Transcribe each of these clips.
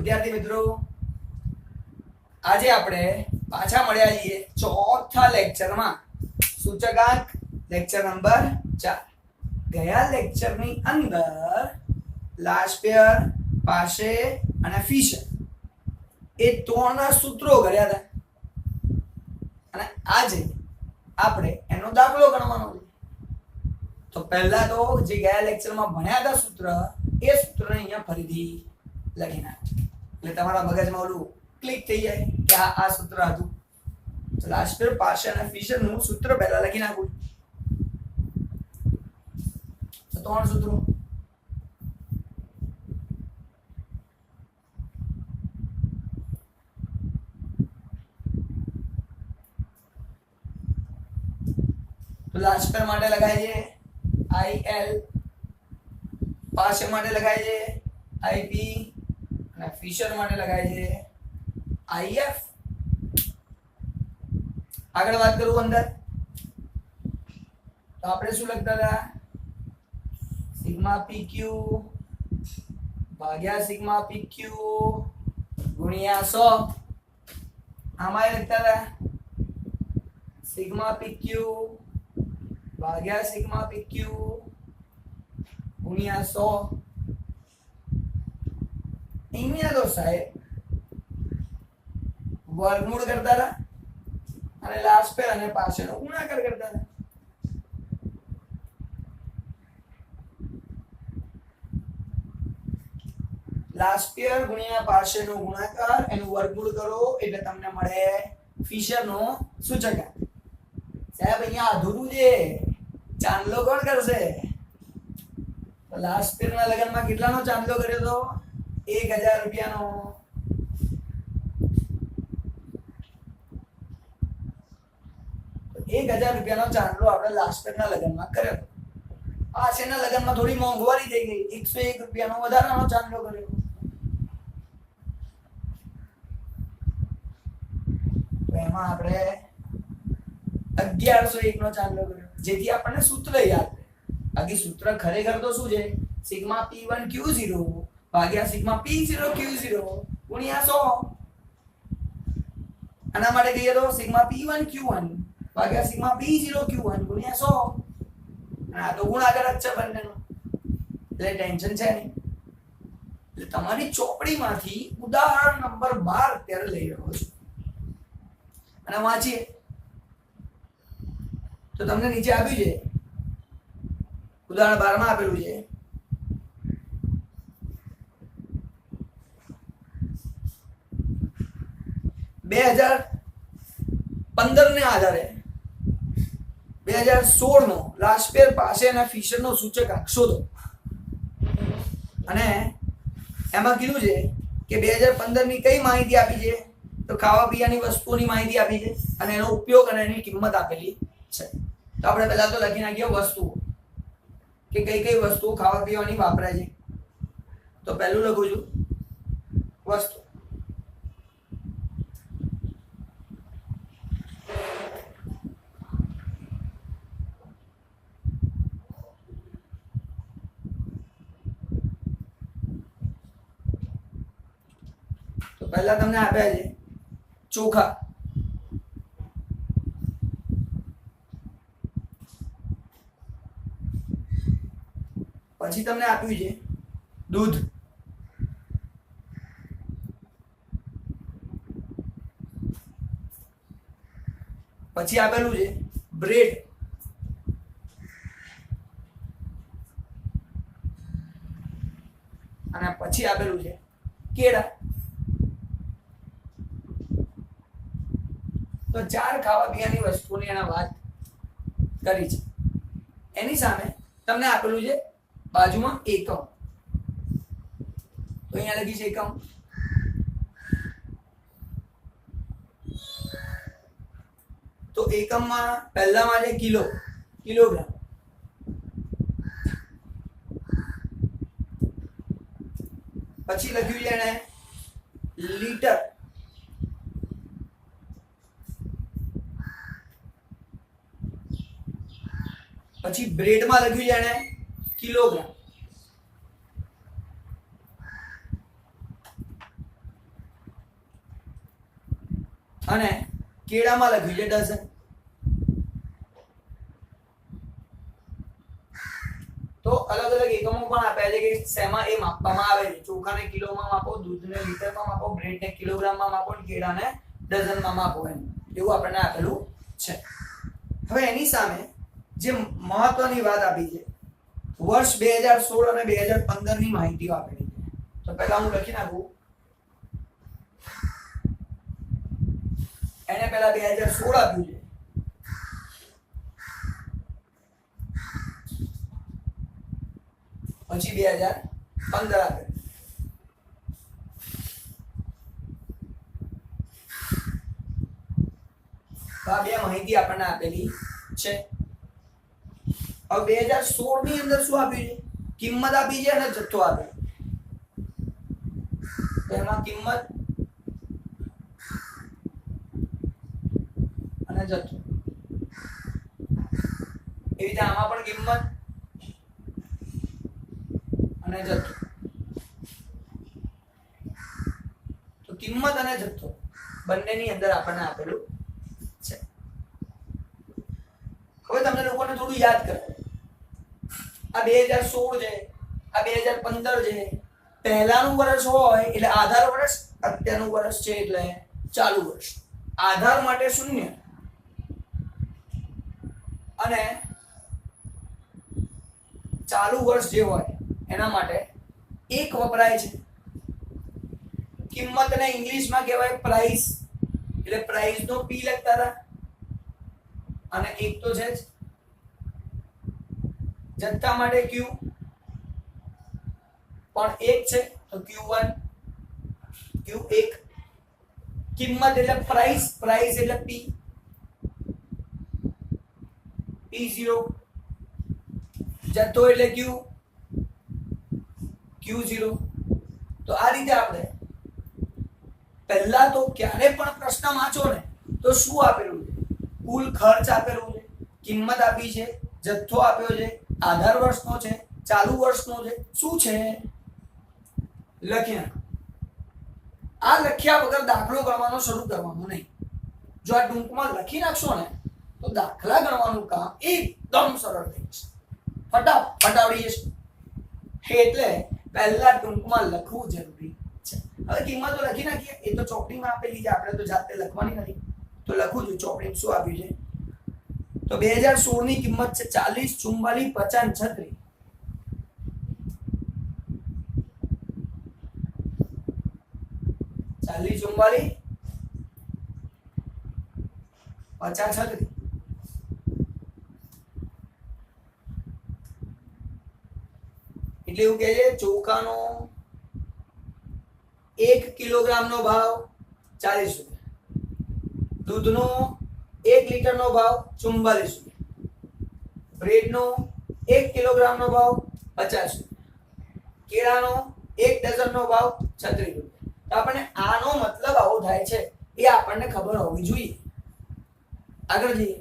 વિદ્યાર્થી મિત્રો, આજે આપણે પાછા મળ્યા છીએ ચોથા લેક્ચરમાં, સૂચકાંક લેક્ચર નંબર 4. ગયા લેક્ચરની અંદર લાસ્પેયર, પાશે અને ફિશર એ ત્રણના સૂત્રો કર્યા હતા અને આજે આપણે એનો દાખલો ગણવાનો છે. તો પહેલા તો જે ગયા લેક્ચરમાં ભણ્યા હતા સૂત્ર, એ સૂત્રને અહીંયા ફરીથી લખી નાખો એટલે તમારા મગજમાં ઓલું ક્લિક થઈ જાય કે આ સૂત્ર હતું. તો લાસ્પેયર, પાશે અને ફિશરનું સૂત્ર પહેલા લખી નાખું. તો ત્રણ સૂત્રો. તો લાસ્પેયર માટે લખાય છે IL, પાશે માટે લખાય છે IP અને ફિશર માટે લખાય છે IF. આગળ વાત કરું અંદર તો આપણે શું લખતા હતા? સિગ્મા PQ ભાગ્યા સિગ્મા PQ ગુણ્યા 100. આમાં લખતા હતા સિગ્મા PQ ભાગ્યા સિગ્મા PQ ગુણ્યા 100. અહીંયા તો સાહેબ વર્ગમૂળ કરતા હતા અને લાસ્પેયર અને પાશેનો ગુણાકાર કરતા હતા. લાસ્પેયર ગુણ્યા પાશેનો ગુણાકાર એનું વર્ગમૂળ કરો એટલે તમને મળે ફિશરનો સૂચકાંક. સાહેબ અહીંયા અધૂરું છે, ચાંદલો કોણ કરશે? તો લાસ્પેયરના લગનમાં કેટલાનો ચાંદલો કર્યો તો? 1000 રૂપિયાનો. તો 1000 રૂપિયાનો ચાંદલો આપણે લાસ્પેયરના લગનમાં કર્યો. પાશેના લગનમાં થોડી મોંઘવારી થઈ ગઈ, 101 રૂપિયાનો વધારાનો ચાંદલો કર્યો. તો એમાં આપણે 1101 નો ચાંદલો કર્યો, જેથી આપણને સૂત્ર યાદ રહે. બાકી સૂત્ર ખરેખર તો શું છે? સિગ્મા P1 Q0 ભાગ્યા સિગ્મા P0 Q0 ગુણ્યા 100. આના માટે કહીએ તો સિગ્મા P1 Q1 ભાગ્યા સિગ્મા P0 Q1 ગુણ્યા 100. અને આ તો ગુણાકાર જ છે બંનેનો, એટલે ટેન્શન છે નહીં. એટલે તમારી ચોપડીમાંથી ઉદાહરણ નંબર 12 અત્યારે લઈ રહ્યો છું અને વાંચીએ. તો તમને નીચે આપ્યું છે, ઉદાહરણ 12 માં આપેલું છે 2015 ને આધારે 2016 નો લાસ્પેયર, પાશે અને ફિશરનો સૂચકાંક શોધો. અને એમાં કીધું છે કે 2015 ની કઈ માહિતી આપી છે? તો ખાવા પીવાની વસ્તુઓની માહિતી આપી છે અને એનો ઉપયોગ અને એની કિંમત આપેલી છે. તો આપણે પહેલા તો લખી નાખીએ વસ્તુઓ, કે કઈ કઈ વસ્તુઓ ખાવા પીવાની વાપરાય છે. તો પહેલું લખું છું વસ્તુ. તો પહેલા તમને આપ્યા છે ચોખા, પછી તમને આપ્યું છે દૂધ, પછી આપેલું છે બ્રેડ, અને પછી આપેલું છે કેળા. તો 4 ખાવા પીવાની વસ્તુઓની એના વાત કરી છે. એની સામે તમને આપેલું છે બાજુમાં એકમ. તો અહીંયા લખી છે એકમ. તો એકમમાં પહેલામાં છે કિલો, કિલોગ્રામ. પછી લખ્યું છે એને લીટર, પછી બ્રેડ માં લખ્યું છે એને કિલોગ્રામ, અને કેળામાં લખ્યું છે ડઝન. તો અલગ અલગ એકમો પણ આપ્યા છે કે શેમાં એ માપવામાં આવે છે. ચોખાને કિલોમાં માપો, દૂધને લીટરમાં માપો, બ્રેડને કિલોગ્રામમાં માપો, કેળાને ડઝનમાં માપો, એમ એવું આપણને આપેલું છે. હવે એની સામે જે મહત્વની વાત આપી છે, વર્ષ 2016 અને 2015 ની માહિતીઓ આપેલી છે. તો પહેલા હું લખી નાખું. એને પહેલા 2016 આપ્યું છે, પછી 2015 આપેલું. આ બે માહિતી આપણને આપેલી છે. હવે 2016 ની અંદર શું આપ્યું છે? કિંમત આપી છે અને જથ્થો આપ્યો. તો એમાં કિંમત અને જથ્થો, એવી રીતે આમાં પણ કિંમત અને જથ્થો. તો કિંમત અને જથ્થો બંનેની અંદર આપણને આપેલું છે. હવે તમને લોકોને થોડું યાદ કરો. આ 2016 છે, આ 2015 છે. પહેલાનું વર્ષ હોય એટલે આધાર વર્ષ, અત્યારનું વર્ષ છે એટલે ચાલુ વર્ષ. આધાર માટે 0 અને ચાલુ વર્ષ જે હોય એના માટે 1 વપરાય છે. કિંમતને ઇંગ્લિશમાં કહેવાય પ્રાઇસ, એટલે પ્રાઇસ નો પી લખતા હતા. અને 1 તો છે જ. જથ્થા માટે ક્યુ પણ 1 છે, તો Q1 Q1. કિંમત એટલે પ્રાઇસ, પ્રાઇસ એટલે P P0. જથ્થો એટલે Q Q0. તો આ રીતે આપણે પહેલા તો ક્યારે પણ પ્રશ્ન વાંચો ને તો શું આપેલું છે? કુલ ખર્ચ આપેલું છે, કિંમત આપી છે, જથ્થો આપ્યો છે, આધાર વર્ષનો છે, ચાલુ વર્ષનો છે, શું છે લખી નાખો. આ લખ્યા વગર દાખલો ગણવાનો શરૂ કરવાનો નહીં. જો આ ટૂંકમાં લખી નાખશો ને તો દાખલા ગણવાનું કામ એકદમ સરળ થઈ જશે, ફટાફટ આવડી જશે. એટલે પહેલા ટૂંકમાં લખવું જરૂરી છે. હવે કિંમતો લખી નાખીએ. એ તો ચોપડીમાં આપેલી છે, આપણે તો જાતે લખવાની નથી. તો લખું છું ચોપડીમાં શું આપ્યું છે. તો 2016 ની કિંમત છે 40, 44, 50, 36. 40, 44, 50, 36. એટલે એવું કહે છે ચોખાનો 1 કિલોગ્રામનો ભાવ 40 રૂપિયા, દૂધનો 1 લીટરનો ભાવ 44 રૂપિયા, બ્રેડનો 1 કિલોગ્રામનો ભાવ 50 રૂપિયા, કેળાનો 1 ડઝનનો ભાવ 36 રૂપિયા. તો આપણને આનો મતલબ આવો થાય છે એ આપણને ખબર હોવી જોઈએ. આગળ જઈએ.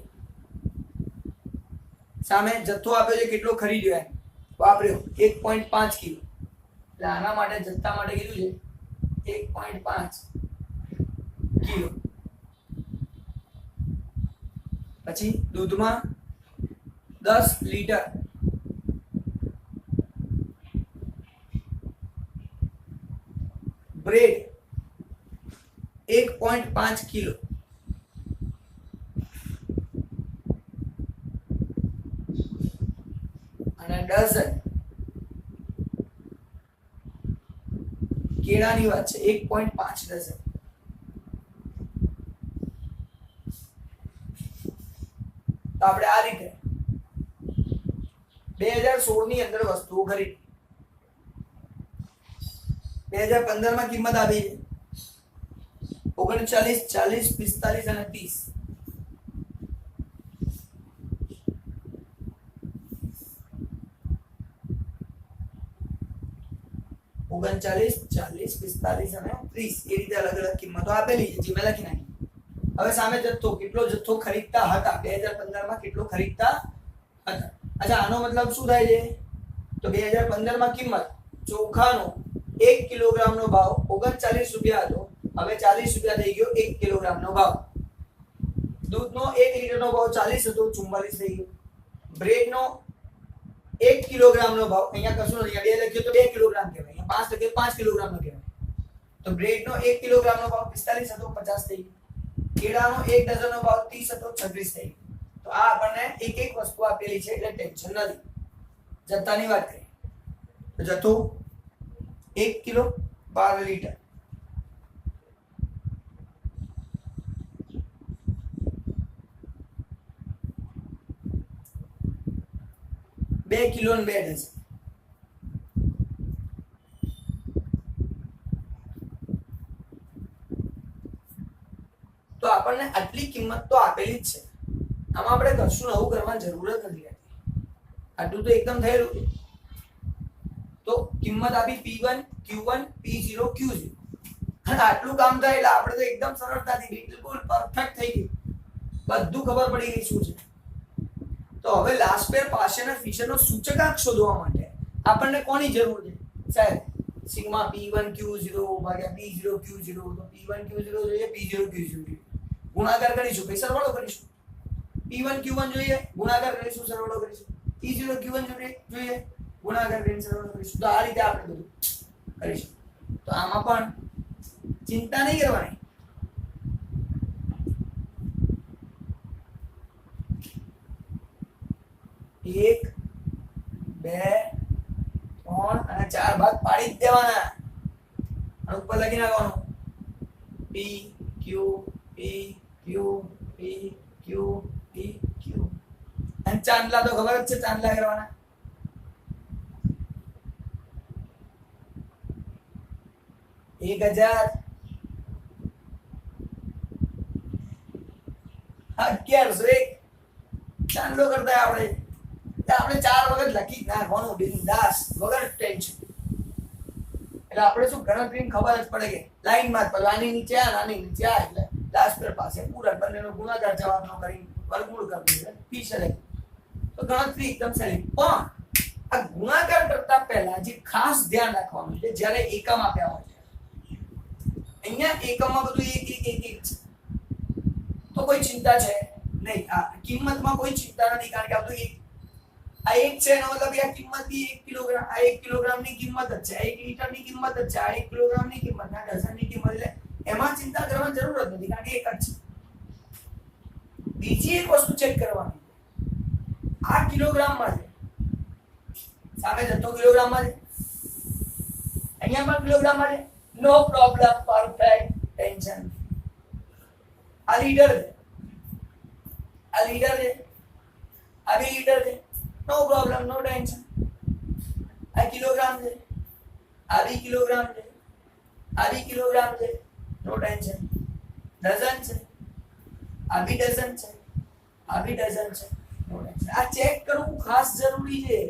સામે જથ્થો આપ્યો છે, કેટલો ખરીદ્યો એમ વાપર્યો 1.5 કિલો. એટલે આના માટે જથ્થા માટે કીધું છે 1.5 કિલો. પછી દૂધમાં 10 લીટર, બ્રેડ 1.5 કિલો, અને ડઝન કેળાની વાત છે 1.5 ડઝન. તો આપણે આ રીતે 2016 ની અંદર વસ્તુઓ ખરીદી. 2015 માં કિંમત આવી છે 39, 40, 45 અને 30. ઓગણચાલીસ, 40, 45 અને 30 એ રીતે અલગ અલગ કિંમતો આપેલી છે જે મેં લખી નાખી. હવે સામે જથ્થો, કેટલો જથ્થો ખરીદતા હતા 2015 માં, કેટલો ખરીદતા હતા. અચ્છા, આનો મતલબ શું થાય છે? તો 2015 માં કિંમત ચોખાનો 1 કિલોગ્રામનો ભાવ 39 રૂપિયા હતો, હવે 40 રૂપિયા થઈ ગયો 1 કિલોગ્રામનો ભાવ. દૂધનો 1 લીટરનો ભાવ 40 હતો, 44 થઈ ગયો. બ્રેડનો 1 કિલોગ્રામનો ભાવ, અહીંયા કશું નથી, અહીંયા 2 લખ્યો તો 2 કિલોગ્રામ કહેવાય, અહીંયા 5 લખ્યો 5 કિલોગ્રામનો કહેવાય. તો બ્રેડનો 1 કિલોગ્રામનો ભાવ 45 હતો, 50 થઈ ગયો. કેળાનો 1 ડઝનનો ભાવ 30 હતો, 36 થઈ ગયો. તો આ આપણને એક એક વસ્તુ આપેલી છે એટલે ટેન્શન નથી. જથ્થાની વાત કરીએ તો જથ્થો 1 કિલો 12 લીટર. બે કિલો ને 2 ડઝન. તો આપણને આટલી કિંમત તો આપેલી જ છે, આમાં આપણે કશું નવું કરવાની જરૂર જ નથી રહેતી. આટલું તો એકદમ થયેલું છે. તો કિંમત આપી P1 Q1 P0 Q0, અને આટલું કામ થાય એટલે આપણે તો એકદમ સરળતાથી બિલકુલ પરફેક્ટ થઈ ગયું, બધું ખબર પડી ગઈ શું છે. તો હવે લાસ્ટ પેર પાર્શિયલ ફિશરનો સૂચકાંક શોધવા માટે આપણને કોની જરૂર છે સાહેબ? સિગ્મા P1 Q0 ભાગ્યા P0 Q0. તો P1 Q0 જોઈએ, P0 Q0 જોઈએ, ગુણાકાર કરીશું, પછી સરવાળો કરીશું. P1 Q1 જોઈએ, ગુણાકાર કરીશું, સરવાળો કરીશું. P0 Q1 જોઈએ, ગુણાકાર કરીને સરવાળો કરીશું. તો આ રીતે આપણે બધું કરીશું. તો આમાં પણ ચિંતા નહીં કરવાની. એક, બે, 3 અને 4 ભાગ પાડી જ દેવાના, અને ઉપર લખી નાખવાનું P Q P Q P Q P Q. અને ચાંદલા તો ખબર જ છે, ચાંદલા કરવાના. એક 1000, 1101 ચાંદલો કરતા આપણે 4 વખત લખી નાખવાનું બિંદાસ, વગર ટેન્શન. એટલે આપણે શું ગણતરી ખબર જ પડે કે લાઈનમાં જ આની નીચે આની નીચે એટલે લાસ્ટ પર પાસે પૂરા બંનેનો ગુણાકાર જવાબનો કરી વર્ગમૂળ કરી દે ફિશર. તો ગણતરી એકદમ સહેલી. પણ આ ગુણાકાર કરતા પહેલા જે ખાસ ધ્યાન રાખવાનું છે, જ્યારે એકમ આપ્યા હોય છે, અહીંયા એકમમાં બધું એક છે, તો કોઈ ચિંતા છે નહીં. આ કિંમતમાં કોઈ ચિંતા નથી, કારણ કે આ બધું આ એક છે એનો મતલબ આ કિંમત બી 1 કિલોગ્રામ, આ 1 કિલોગ્રામની કિંમત જ છે, આ 1 લીટરની કિંમત જ છે, આ 1 કિલોગ્રામની કિંમત, આ ડઝનની કિંમત. એટલે એમાં ચિંતા કરવાની જરૂર જ નથી, કારણ કે એક જ છે. બીજી એક વસ્તુ ચેક કરવાની, આ કિલોગ્રામમાં છે, સામે જથ્થો કિલોગ્રામમાં છે, અહીંયા પણ કિલોગ્રામમાં છે, નો પ્રોબ્લેમ, પરફેક્ટ, ટેન્શન. આ લીટર છે, આ લીટર છે, આ બી લીટર છે, નો પ્રોબ્લેમ, નો ટેન્શન. આ કિલોગ્રામ છે, આ બી કિલોગ્રામ છે, આ બી કિલોગ્રામ છે, નો ટેન્શન. ડઝન છે, આ બી ડઝન છે, આ બી ડઝન છે, નો ટેન્શન. આ ચેક કરવું ખાસ જરૂરી છે.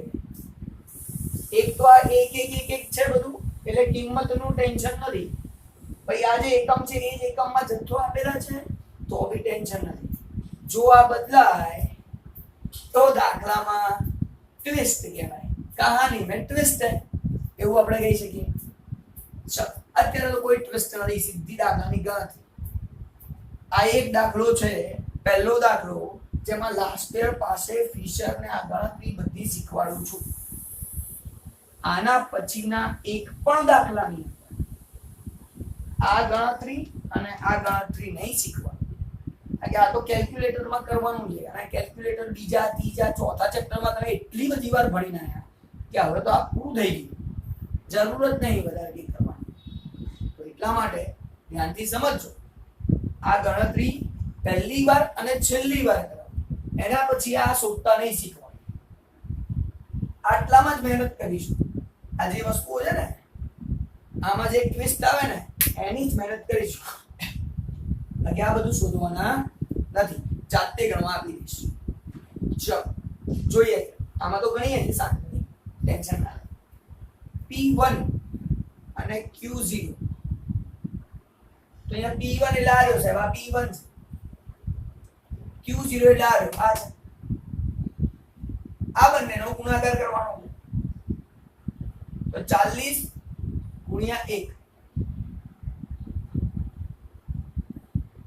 એક તો આ એક છે બધું, એટલે કિંમતનું ટેન્શન નથી. ભાઈ આ જે એકમ છે એ જ એકમમાં જથ્થો આપેલા છે તો બી ટેન્શન નથી. જો આ બદલાય તો દાખલામાં ટ્વિસ્ટ કહેવાય, કહાની में ट्विस्ट है એવું આપણે કહી શકીએ. ચલો, અત્યારે તો કોઈ ટ્વિસ્ટ નથી, સીધી દાખલાની ગણતરી. આ એક દાખલો છે, પહેલો દાખલો, જેમાં લાસ્ટ યર પાસે ફિશર ને આ ગણતરી બધી શીખવાડું છું. આના પછીના એક પણ દાખલાની આ ગણતરી અને આ ગણતરી નહીં શીખવાનું. આ તો કેલ્ક્યુલેટરમાં કરવાનું છે, અને કેલ્ક્યુલેટર બીજા ત્રીજા ચોથા ચેપ્ટરમાં તમે એટલી બધી વાર ભણીને આવ્યા કે હવે તો આ પૂરું થઈ ગયું, જરૂર જ નહીં વધારે કંઈ કરવાની. તો એટલા માટે ધ્યાનથી સમજજો. આ ગણતરી પહેલી વાર અને છેલ્લી વાર કરવાની, એના પછી આ શોધતા નહીં શીખવાનું. આટલામાં જ મહેનત કરીશું. આ જે વસ્તુઓ છે ને, આમાં જે ટ્વિસ્ટ આવે ને, એની જ મહેનત કરીશું. બાકી આ બધું શોધવાના નથી, જાતે ગણવા આપી દઈશું. ચલો જોઈએ, આમાં તો ગણીએ છીએ સાથે, ટેન્શન ના લે. P1 અને Q0. તો અહીંયા P1 એટલે આ રહ્યો સાહેબ, આ P1 છે. Q0 એટલે આ રહ્યો, આ છે. આ બંનેનો ગુણાકાર કરવાનો છે. તો 40 ગુણ્યા 1,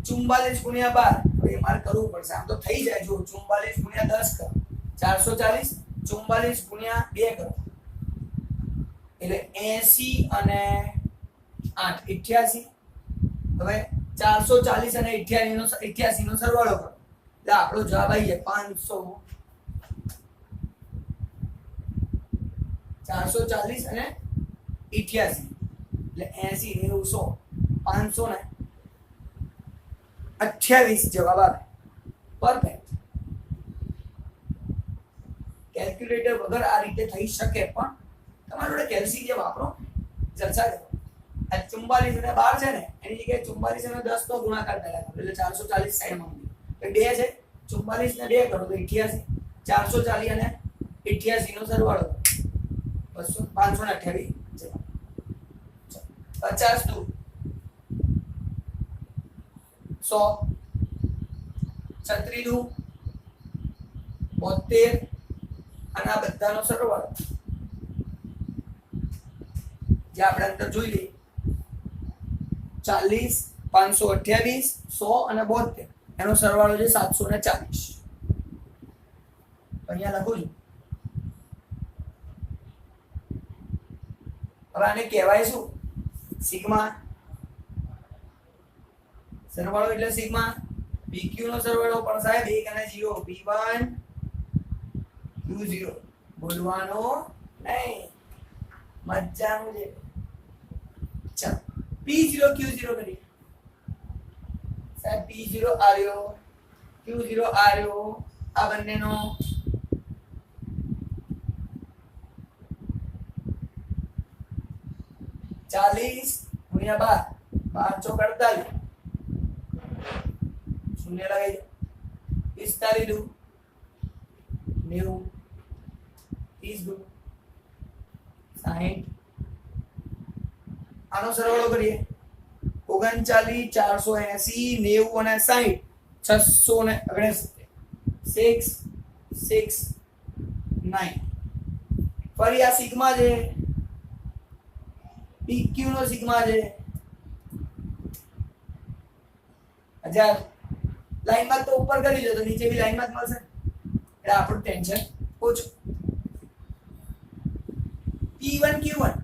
44 ગુણ્યા 12, હવે મારે કરવું પડશે, આમ તો થઈ જાય, જો 44 ગુણ્યા 10 કરો 440, 44 ગુણ્યા 2 કરો એટલે 80 અને 8 88, હવે 440 અને 88 નો સરવાળો કરો એટલે આપણો જવાબ આવી જાય 500, 440 અને 88 એટલે 80 90 100 528 જવાબ આવે. પરફેક્ટ. કેલ્ક્યુલેટર વગર આ રીતે થઈ શકે, પણ તમારી જોડે કેલ્સી જે વાપરો, જલસા કરો. આ 44 અને 12 છે ને, એની જગ્યાએ 44 અને 10 નો ગુણાકાર પહેલા કરો એટલે 440 સાઈડમાં મૂકો. તો 2 છે, 44 ને 2 કરો તો 88, 440 અને 88 નો સરવાળો કરો 528 જવાબ. 50 દૂર 100, 36 દૂર 72 અને આ બધાનો સરવાળો જે આપણે અંદર જોઈ લઈએ 40, 528, 100 અને 72 એનો સરવાળો છે 740. અહીંયા લખું છું. હવે આને કહેવાય શું? સિગ્મા. સરવાળો એટલે સિગ્મા. PQ નો સરવાળો પણ સાહેબ 1 અને 0, P1 Q0 બોલવાનો નહીં, મજાનું છે. ચાલો P0 Q0 કરીએ સાહેબ. P0 આર્યો, Q0 આર્યો, આ બંનેનો ચાલીસ ગુણ્યા 12, 12 ચોક 48, શૂન્ય લગાવી દો. 45 દુ 90, 30 દુ 60. આનો સરવાળો કરીએ 39, 480, 90 અને 60, 669, 6, 6, 9. ફરી આ સિગ્મા છે, PQ નો સિગ્મા છે 1000. લાઈનમાં તો ઉપર કરી દો તો નીચે બી લાઈનમાં જ મળશે એટલે આપણું ટેન્શન ઓછું. P1 Q1,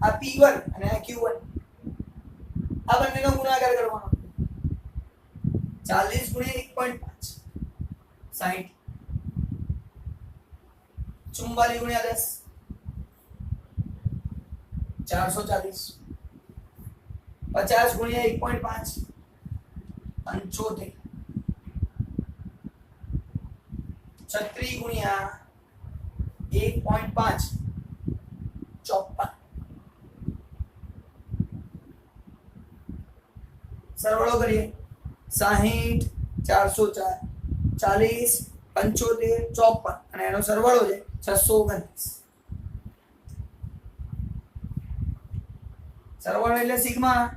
આ P1 અને આ Q1, આ બંનેનો ગુણાકાર કરવાનો 40 ગુણ્યા 1.5 60, 44 ગુણ્યા 10 440, 50 ગુણ્યા 1.5 75, 36 ગુણ્યા 1.5 54. સરવાળો કરીએ 60, 404, 40, 75, 54 અને એનો સરવાળો છે 629. સરવાળો એટલે સિગ્મા.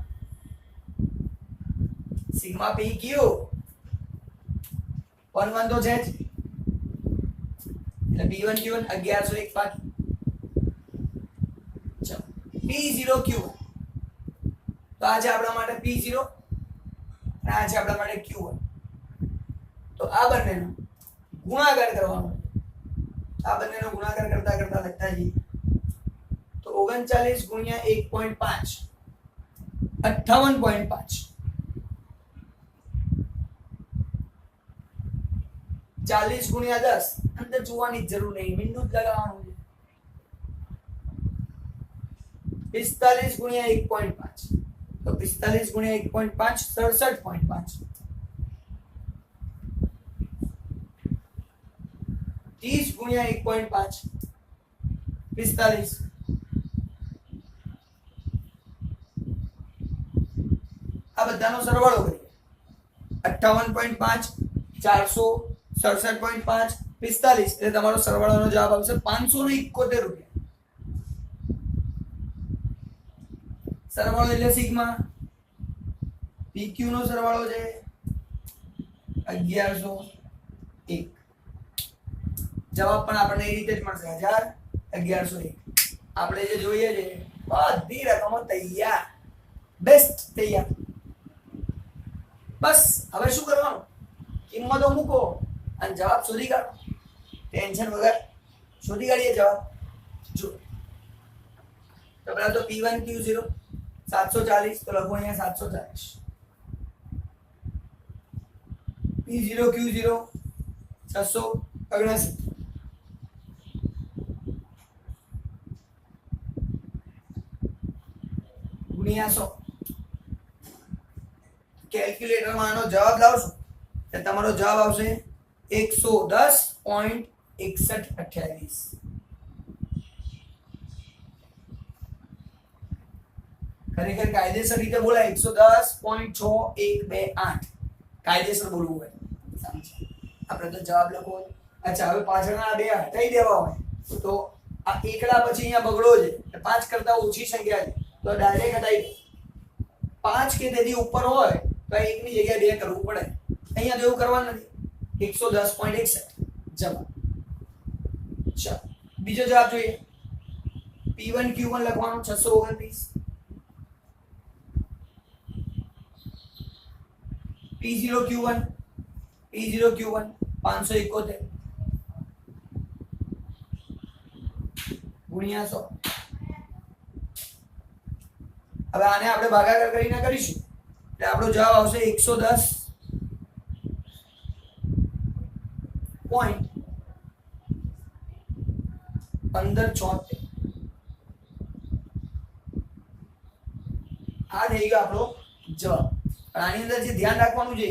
સિગ્મા PQ 1 તો છે જ એટલે P1 Q1 1101 બાકી. ચલો P0 Q1, તો આ છે આપણા માટે P0 અને આ છે આપણા માટે Q1. તો આ બંનેનો ગુણાકાર કરવાનો, આ બંનેનો ગુણાકાર કરતા કરતા લખતા જઈએ તો 39 ગુણ્યા 1.5 58.5, 40 ગુણ્યા 10 અંદર જોવાની જરૂર નહીં, મીંડું જ લગાવવાનું છે. 45 ગુણ્યા 1.5 તો 45 ગુણ્યા 1.5 67.5, 30 ગુણ્યા 1.5 45, આ બધાનો સરવાળો કરીએ 58.5 467.5 45 એટલે તમારો સરવાળાનો જવાબ આવશે 571 રૂપિયા. સરવાળો એટલે સિગ્મા. PQ નો સરવાળો છે 1101. જવાબ પણ આપણને એ રીતે જ મળશે 1101. આપણે જે જોઈએ છે બધી રકમો તૈયાર, બેસ્ટ તૈયાર. બસ હવે શું કરવાનું, કિંમતો મૂકો અને જવાબ શોધી કાઢો, ટેન્શન વગર શોધી કાઢીએ જવાબ. જો તો પહેલા તો P1 Q0 740, તો લખો અહીંયા 740. P0 Q0 679 ગુણ્યા 100. કેલ્ક્યુલેટરમાં આનો જવાબ લાવશો તો તમારો જવાબ આવશે 110.6128. ખરેખર કાયદેસર રીતે બોલાય 110.6128 કાયદેસર બોલવું હોય. આપણે તો જવાબ લખવો. અચ્છા, હવે પાછળના બે હટાઈ દેવા હોય તો આ એકડા પછી અહીંયા બગડો છે, 5 કરતા ઓછી સંખ્યા છે તો ડાયરેક્ટ હટાઈ દો. 5 કે તેથી ઉપર હોય તો એકની જગ્યાએ 2 કરવું પડે. અહીંયા તો એવું કરવાનું નથી. 110.61 જવાબ. ચાલો બીજો જવાબ જોઈએ. P1 Q1 લખવાનું 629. P0 Q1 571 ગુણ્યા 100. હવે આને આપણે ભાગાકાર કરીને કરીશું એટલે આપણો જવાબ આવશે 110.1574. આ થઈ ગયો આપણો જવાબ. પણ આની અંદર જે ધ્યાન રાખવાનું છે,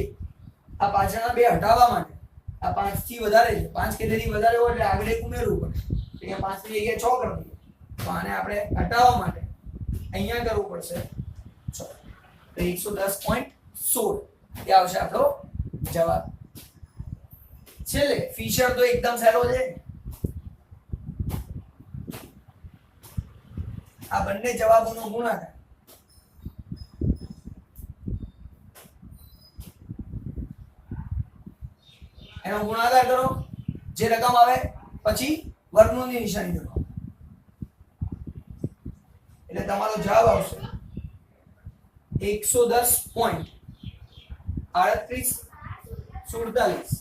આ પાછળના બે હટાવવા માટે આ 5 થી વધારે છે, 5 કે તેથી વધારે હોય એટલે આગળ એક ઉમેરવું પડે. અહીંયા 5 ની જગ્યાએ 6 કરી દઈએ તો આને આપણે હટાવવા માટે અહીંયા કરવું પડશે 6. તો 110.16 એ આવશે આપણો જવાબ. છેલ્લે ફિશર તો એકદમ સહેલો છે. આ બંને જવાબોનો ગુણાકાર એનો ગુણાકાર કરો, જે રકમ આવે પછી વર્ગમૂળની નિશાની કરો એટલે તમારો જવાબ આવશે 110.3847.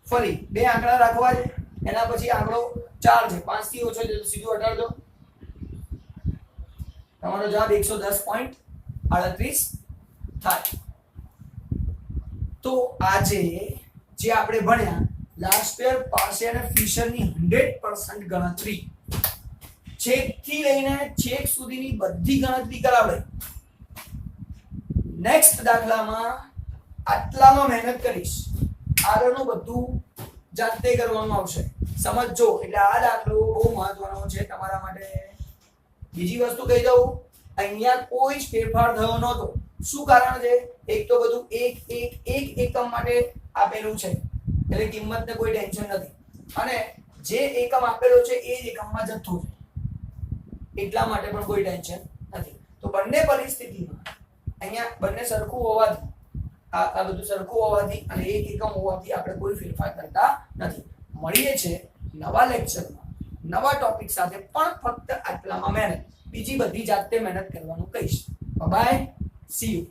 ફરી બે આંકડા રાખવા છે, એના પછી આંકડો 4 છે, 5 થી ઓછો છે તો સીધું હટાડી દો. તમારો જવાબ 110.38 થાય. તો આજે જે આપણે ભણ્યા લાસ્પેર પાસે અને ફિશરની 100% ગણતરી, છેક થી લઈને છેક સુધીની બધી ગણતરી કરાવે. નેક્સ્ટ દાખલામાં આટલામાં મહેનત કરીશ, આગળનું બધું જાતે કરવાનું આવશે. સમજજો, એટલે આ દાખલો બહુ મહત્વનો છે તમારા માટે. બીજી વસ્તુ કહી દઉં, અહીંયા કોઈ જ ફેરફાર થયો નહોતો. શું કારણ છે? એક તો બધું એક એકમ માટે આપેલું છે એટલે કિંમતને કોઈ ટેન્શન નથી, અને જે એકમ આપેલો છે એ જ એકમમાં જથ્થો છે એટલા માટે પણ કોઈ ટેન્શન નથી. તો બંને પરિસ્થિતિમાં અહીંયા બંને સરખું હોવાથી, આ બધું સરખું હોવાથી અને એક એકમ હોવાથી આપણે કોઈ ફેરફાર કરતા નથી. મળીએ છે નવા લેક્ચરમાં નવા ટોપિક સાથે, પણ ફક્ત આટલામાં મહેનત, બીજી બધી જાતે મહેનત કરવાનું કહીશ. Bye, see you.